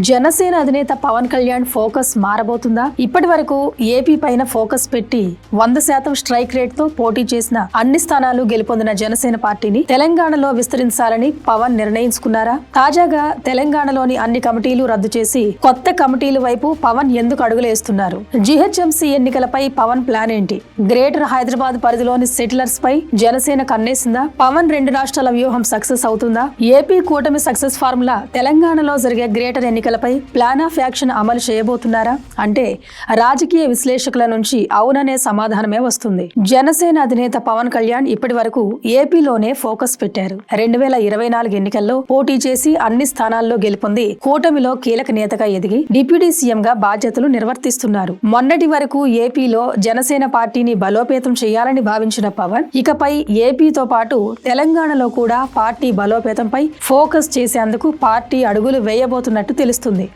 జనసేన అధినేత పవన్ కళ్యాణ్ ఫోకస్ మారబోతుందా? ఇప్పటి వరకు ఏపీ పైన ఫోకస్ పెట్టి 100% స్ట్రైక్ రేట్ తో పోటీ చేసిన అన్ని స్థానాలు గెలుపొందిన జనసేన పార్టీని తెలంగాణలో విస్తరించాలని పవన్ నిర్ణయించుకున్నారా? తాజాగా తెలంగాణలోని అన్ని కమిటీలు రద్దు చేసి కొత్త కమిటీల వైపు పవన్ ఎందుకు అడుగులేస్తున్నారు? జీహెచ్ఎంసీ ఎన్నికలపై పవన్ ప్లాన్ ఏంటి? గ్రేటర్ హైదరాబాద్ పరిధిలోని సెటిలర్స్ పై జనసేన కన్నేసిందా? పవన్ 2 రాష్ట్రాల వ్యూహం సక్సెస్ అవుతుందా? ఏపీ కూటమి సక్సెస్ ఫార్ములా తెలంగాణలో జరిగే గ్రేటర్ ఎన్నికలపై ప్లాన్ ఆఫ్ యాక్షన్ అమలు చేయబోతున్నారా అంటే రాజకీయ విశ్లేషకుల నుంచి అవుననే సమాధానమే వస్తుంది. జనసేన అధినేత పవన్ కళ్యాణ్ ఇప్పటి వరకు ఏపీలోనే ఫోకస్ పెట్టారు. 2024 ఎన్నికల్లో పోటీ చేసి అన్ని స్థానాల్లో గెలుపొంది కూటమిలో కీలక నేతగా ఎదిగి డిప్యూటీ సీఎం గా బాధ్యతలు నిర్వర్తిస్తున్నారు. మొన్నటి వరకు ఏపీలో జనసేన పార్టీని బలోపేతం చేయాలని భావించిన పవన్ ఇకపై ఏపీతో పాటు తెలంగాణలో కూడా పార్టీ బలోపేతంపై ఫోకస్ చేసేందుకు పార్టీ అడుగులు వేయబోతున్నట్టు తెలుస్తుంది.